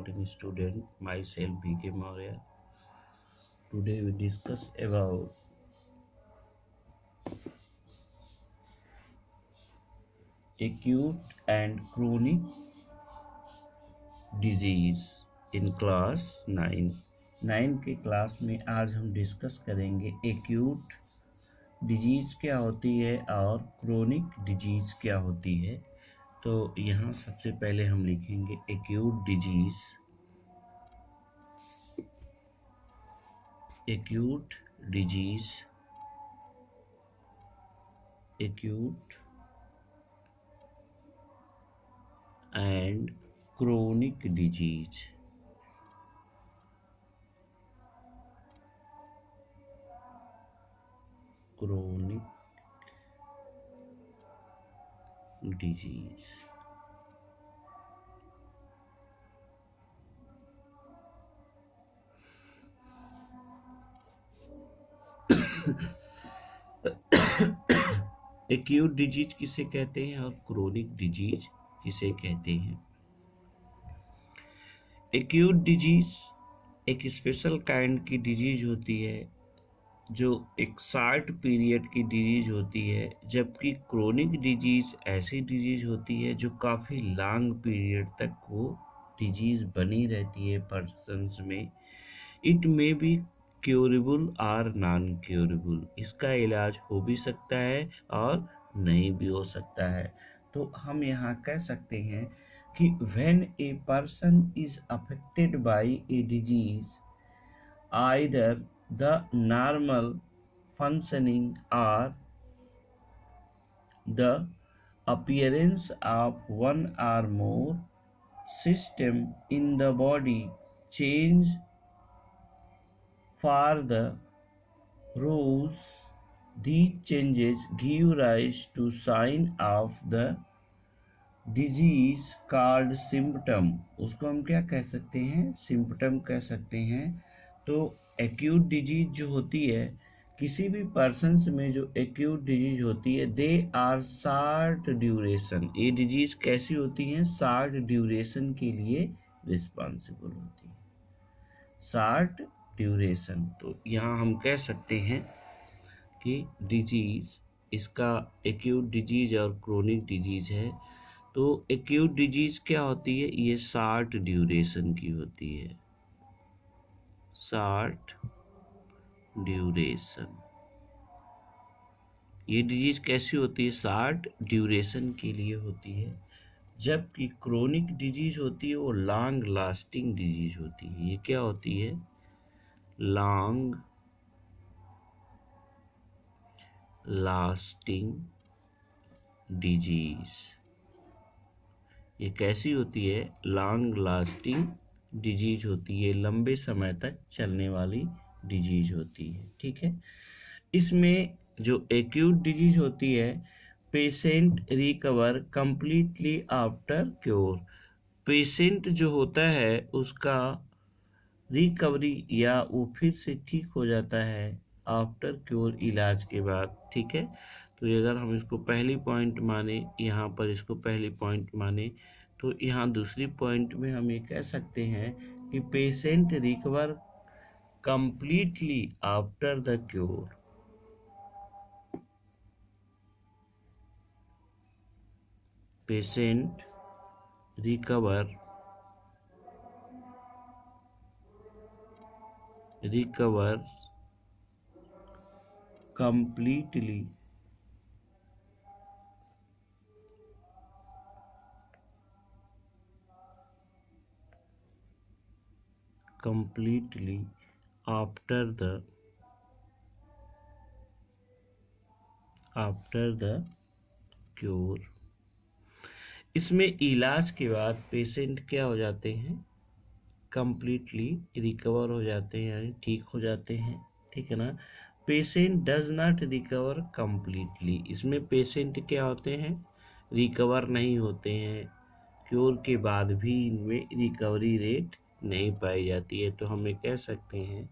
supporting student, myself BK Maurya. Today we discuss about acute and chronic disease in class 9 के class में आज हम discuss करेंगे acute disease क्या होती है और क्रोनिक डिजीज क्या होती है। तो यहाँ सबसे पहले हम लिखेंगे acute disease, acute disease, acute and chronic disease. Chronic disease. Acute disease किसे कहते हैं और क्रोनिक डिजीज किसे कहते हैं। एक्यूट डिजीज एक स्पेशल काइंड की डिजीज होती है जो एक शॉर्ट पीरियड की डिजीज होती है, जबकि क्रोनिक डिजीज ऐसी डिजीज होती है जो काफ़ी लॉन्ग पीरियड तक वो डिजीज बनी रहती है पर्सन्स में। इट मे बी क्योरेबल और नॉन क्योरेबल, इसका इलाज हो भी सकता है और नहीं भी हो सकता है। तो हम यहाँ कह सकते हैं कि when a person is affected by a disease, either the normal functioning or the appearance of one or more system in the body change for the rules. These changes give rise to sign of the disease called symptom। उसको हम क्या कह सकते हैं, symptom कह सकते हैं। तो एक्यूट डिजीज जो होती है, किसी भी पर्सन्स में जो एक्यूट डिजीज होती है, दे आर शॉर्ट ड्यूरेशन। ये डिजीज कैसी होती हैं, शॉर्ट ड्यूरेशन के लिए रिस्पॉन्सिबल होती है, शॉर्ट ड्यूरेशन। तो यहाँ हम कह सकते हैं कि डिजीज इसका एक्यूट डिजीज और क्रोनिक डिजीज है। तो एक्यूट डिजीज क्या होती है, ये शॉर्ट ड्यूरेशन की होती है, शॉर्ट ड्यूरेशन। ये डिजीज कैसी होती है, शॉर्ट ड्यूरेशन के लिए होती है। जबकि क्रोनिक डिजीज होती है वो लॉन्ग लास्टिंग डिजीज होती है। ये क्या होती है, लॉन्ग लास्टिंग डिजीज। ये कैसी होती है, लॉन्ग लास्टिंग डिजीज होती है, लंबे समय तक चलने वाली डिजीज होती है। ठीक है, इसमें जो एक्यूट डिजीज होती है, patient recover completely after cure. Patient जो होता है उसका रिकवरी या वो फिर से ठीक हो जाता है आफ्टर क्योर, इलाज के बाद। ठीक है, तो अगर हम इसको पहली पॉइंट माने, यहाँ पर इसको पहली पॉइंट माने, तो यहाँ दूसरी पॉइंट में हम ये कह सकते हैं कि patient recover completely after the cure. Patient recover completely after the cure. इसमें इलाज के बाद पेशेंट क्या हो जाते हैं, कंप्लीटली रिकवर हो जाते हैं, यानी ठीक हो जाते हैं। ठीक है ना, patient does not recover completely. इसमें पेशेंट क्या होते हैं, रिकवर नहीं होते हैं, क्योर के बाद भी इनमें रिकवरी रेट नहीं पाई जाती है। तो हमें कह सकते हैं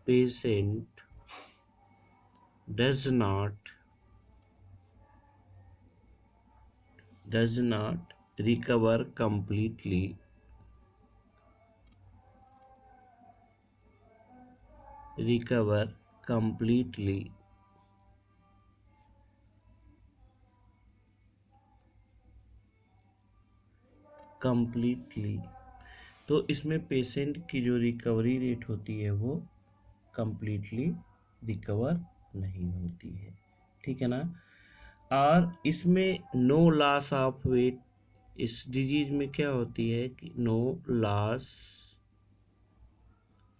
patient does not recover completely recover completely तो इसमें पेशेंट की जो रिकवरी रेट होती है वो कंप्लीटली रिकवर नहीं होती है, ठीक है ना। और इसमें नो लॉस ऑफ वेट, इस डिजीज में क्या होती है कि नो लॉस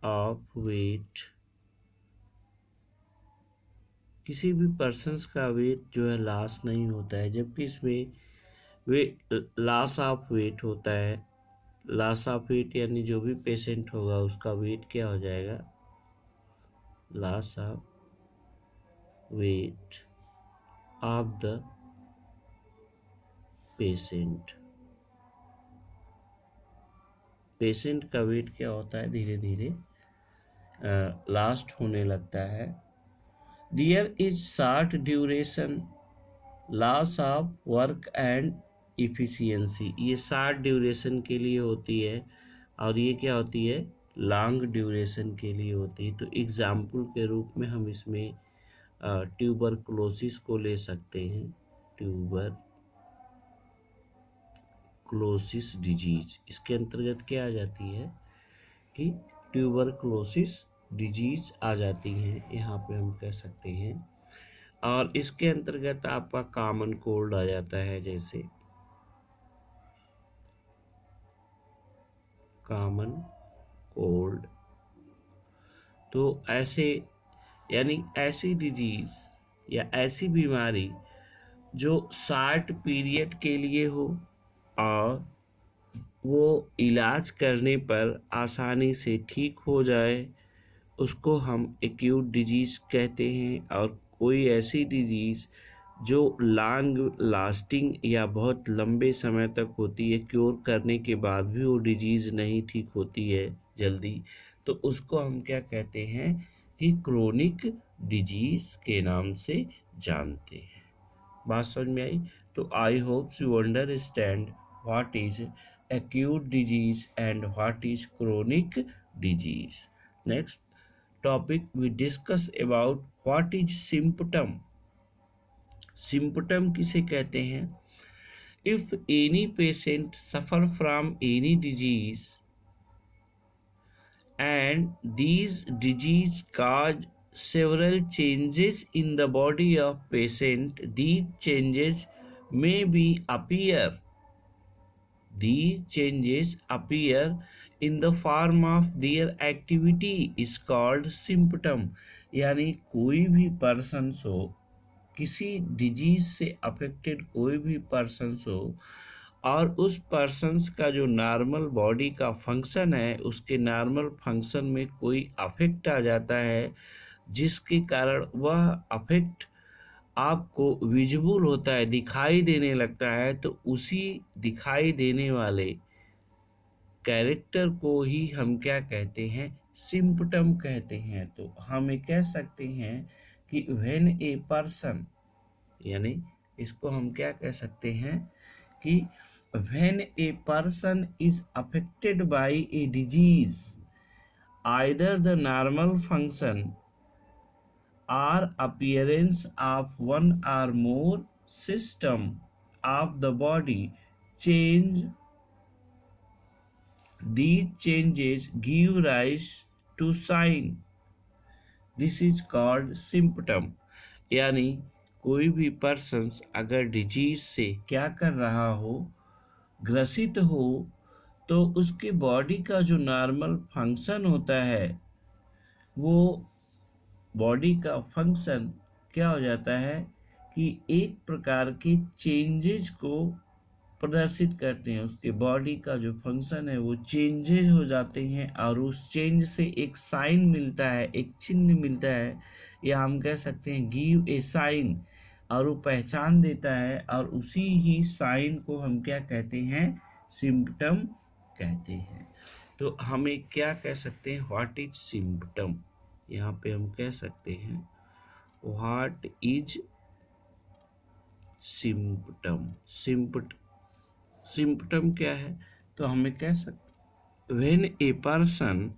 ऑफ वेट, किसी भी पर्सन्स का वेट जो है लॉस नहीं होता है, जबकि इसमें वे लॉस ऑफ वेट होता है। लॉस ऑफ वेट यानी जो भी पेशेंट होगा उसका वेट क्या हो जाएगा, loss of weight of the patient, patient का वेट क्या होता है, धीरे धीरे लास्ट होने लगता है। There is short duration loss of work and efficiency, ये शॉर्ट ड्यूरेशन के लिए होती है और ये क्या होती है, लॉन्ग ड्यूरेशन के लिए होती है। तो एग्जाम्पल के रूप में हम इसमें ट्यूबरकुलोसिस को ले सकते हैं, ट्यूबरकुलोसिस डिजीज, इसके अंतर्गत क्या आ जाती है कि ट्यूबरकुलोसिस डिजीज आ जाती है, यहाँ पे हम कह सकते हैं। और इसके अंतर्गत आपका कॉमन कोल्ड आ जाता है, जैसे कॉमन कोल्ड। तो ऐसे यानी ऐसी डिजीज या ऐसी बीमारी जो शॉर्ट पीरियड के लिए हो और वो इलाज करने पर आसानी से ठीक हो जाए, उसको हम एक्यूट डिजीज कहते हैं। और कोई ऐसी डिजीज जो लॉन्ग लास्टिंग या बहुत लंबे समय तक होती है, क्योर करने के बाद भी वो डिजीज नहीं ठीक होती है जल्दी, तो उसको हम क्या कहते हैं कि क्रोनिक डिजीज के नाम से जानते हैं। बात समझ में आई? तो I hope you understand what is acute disease and what is chronic disease. Next topic we discuss about what is symptom. Symptom किसे कहते हैं? If any patient suffer from any disease and these disease cause several changes in the body of patient, these changes may be appear. These changes appear in the form of their activity is called symptom. यानी कोई भी person हो, किसी disease से affected कोई भी person हो और उस पर्सन्स का जो नॉर्मल बॉडी का फंक्शन है, उसके नॉर्मल फंक्शन में कोई अफेक्ट आ जाता है, जिसके कारण वह अफेक्ट आपको विजिबल होता है, दिखाई देने लगता है, तो उसी दिखाई देने वाले कैरेक्टर को ही हम क्या कहते हैं, सिम्पटम कहते हैं। तो हम ये कह सकते हैं कि व्हेन ए पर्सन, यानी इसको हम क्या कह सकते हैं कि when a person is affected by a disease, either the normal function or appearance of one or more system of the body change, these changes give rise to sign, this is called symptom। यानी कोई भी person अगर disease से क्या कर रहा हो, ग्रसित हो, तो उसके बॉडी का जो नॉर्मल फंक्शन होता है, वो बॉडी का फंक्शन क्या हो जाता है कि एक प्रकार के चेंजेज को प्रदर्शित करते हैं। उसके बॉडी का जो फंक्शन है वो चेंजेज हो जाते हैं और उस चेंज से एक साइन मिलता है, एक चिन्ह मिलता है, या हम कह सकते हैं गिव ए साइन, और वो पहचान देता है, और उसी ही साइन को हम क्या कहते हैं, सिम्पटम कहते हैं। तो हमें क्या कह सकते हैं, व्हाट इज सिम्पटम। यहाँ पे हम कह सकते हैं व्हाट इज सिम्पटम। सिम्पटम क्या है, तो हमें कह सकते when a person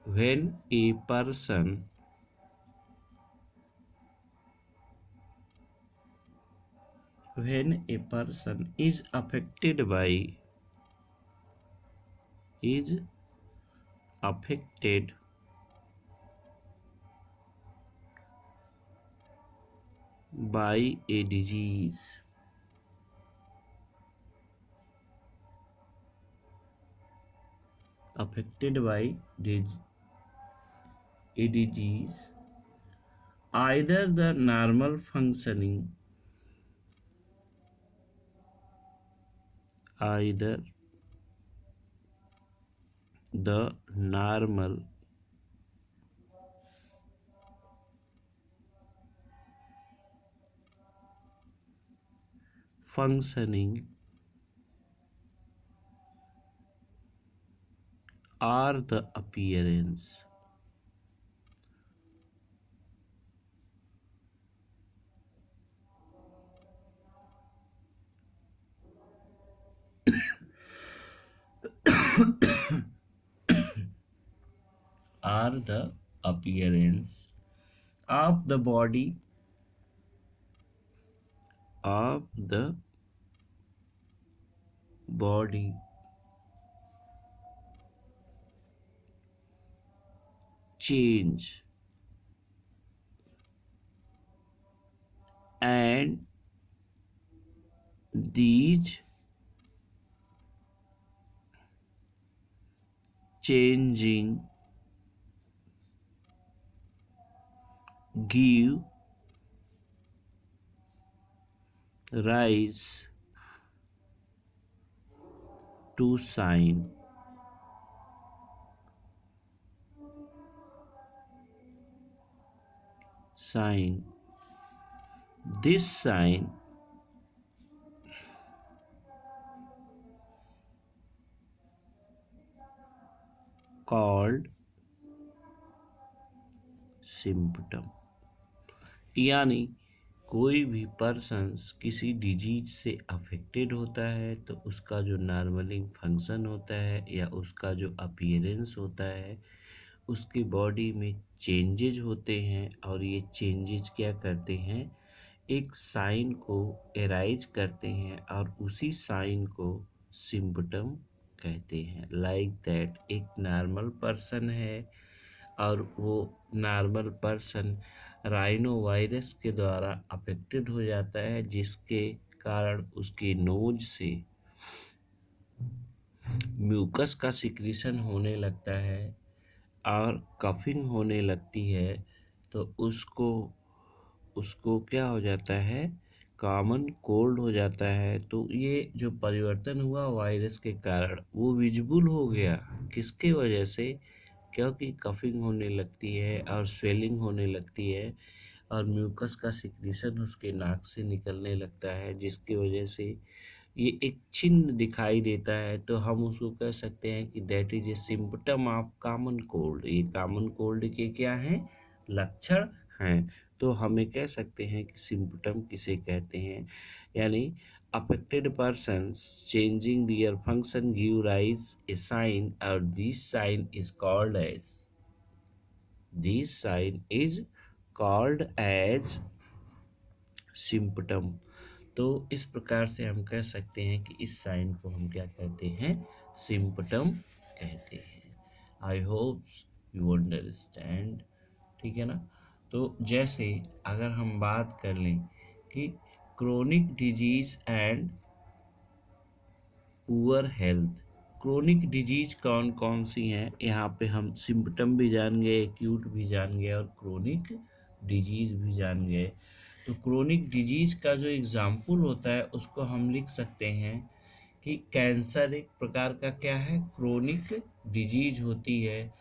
when a person is affected by a disease, either the normal functioning or the appearance of the body change, and these changing give rise to sign. This sign called symptom। यानी कोई भी person किसी disease से affected होता है तो उसका जो नॉर्मली फंक्शन होता है या उसका जो अपीयरेंस होता है, उसकी बॉडी में चेंजेज होते हैं, और ये चेंजेज क्या करते हैं, एक साइन को एराइज करते हैं और उसी साइन को सिम्पटम कहते हैं। लाइक दैट एक नॉर्मल पर्सन है और वो नॉर्मल पर्सन राइनो वायरस के द्वारा अफेक्टेड हो जाता है, जिसके कारण उसके नोज से म्यूकस का सिक्रीशन होने लगता है और कफिंग होने लगती है, तो उसको क्या हो जाता है, कॉमन कोल्ड हो जाता है। तो ये जो परिवर्तन हुआ वायरस के कारण वो विजिबल हो गया, किसके वजह से, क्योंकि कफिंग होने लगती है और स्वेलिंग होने लगती है और म्यूकस का सिक्रीशन उसके नाक से निकलने लगता है, जिसकी वजह से ये एक चिन्ह दिखाई देता है। तो हम उसको कह सकते हैं कि that is a symptom of common cold. ये कॉमन कोल्ड के क्या हैं, लक्षण हैं। तो हमें कह सकते हैं कि सिम्पटम किसे कहते हैं, यानी affected persons changing their function give rise a sign, or this sign is called as symptom। तो इस प्रकार से हम कह सकते हैं कि इस साइन को हम क्या कहते हैं, सिम्पटम कहते हैं। आई होप यू अंडरस्टैंड, ठीक है ना। तो जैसे अगर हम बात कर लें कि chronic disease and poor health, chronic disease कौन कौन सी हैं, यहाँ पे हम सिम्पटम भी जान गए, एक्यूट भी जान गए और क्रोनिक डिजीज भी जान गए। तो क्रोनिक डिजीज का जो एग्जाम्पल होता है उसको हम लिख सकते हैं कि कैंसर एक प्रकार का क्या है, क्रोनिक डिजीज होती है।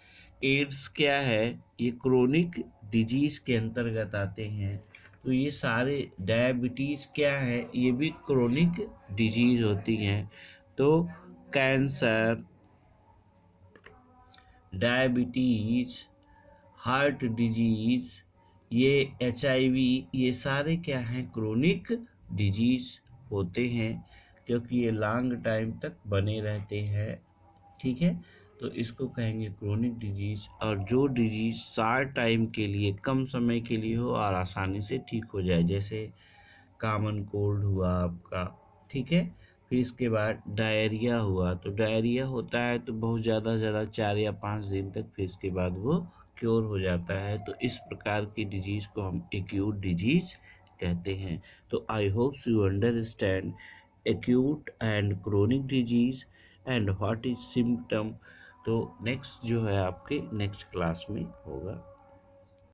एड्स क्या है, ये क्रोनिक डिजीज के अंतर्गत आते हैं। तो ये सारे, डायबिटीज क्या है, ये भी क्रोनिक डिजीज होती हैं। तो कैंसर, डायबिटीज, हार्ट डिजीज, ये HIV, ये सारे क्या हैं, क्रोनिक डिजीज होते हैं, क्योंकि ये लॉन्ग टाइम तक बने रहते हैं, ठीक है। तो इसको कहेंगे क्रोनिक डिजीज। और जो डिजीज शॉर्ट टाइम के लिए, कम समय के लिए हो और आसानी से ठीक हो जाए, जैसे कॉमन कोल्ड हुआ आपका, ठीक है। फिर इसके बाद डायरिया हुआ, तो डायरिया होता है तो बहुत ज़्यादा 4 या 5 दिन तक, फिर इसके बाद वो क्योर हो जाता है। तो इस प्रकार की डिजीज़ को हम एक्यूट डिजीज कहते हैं। तो I hope you understand acute and chronic disease and what is symptom. तो नेक्स्ट जो है आपके नेक्स्ट क्लास में होगा।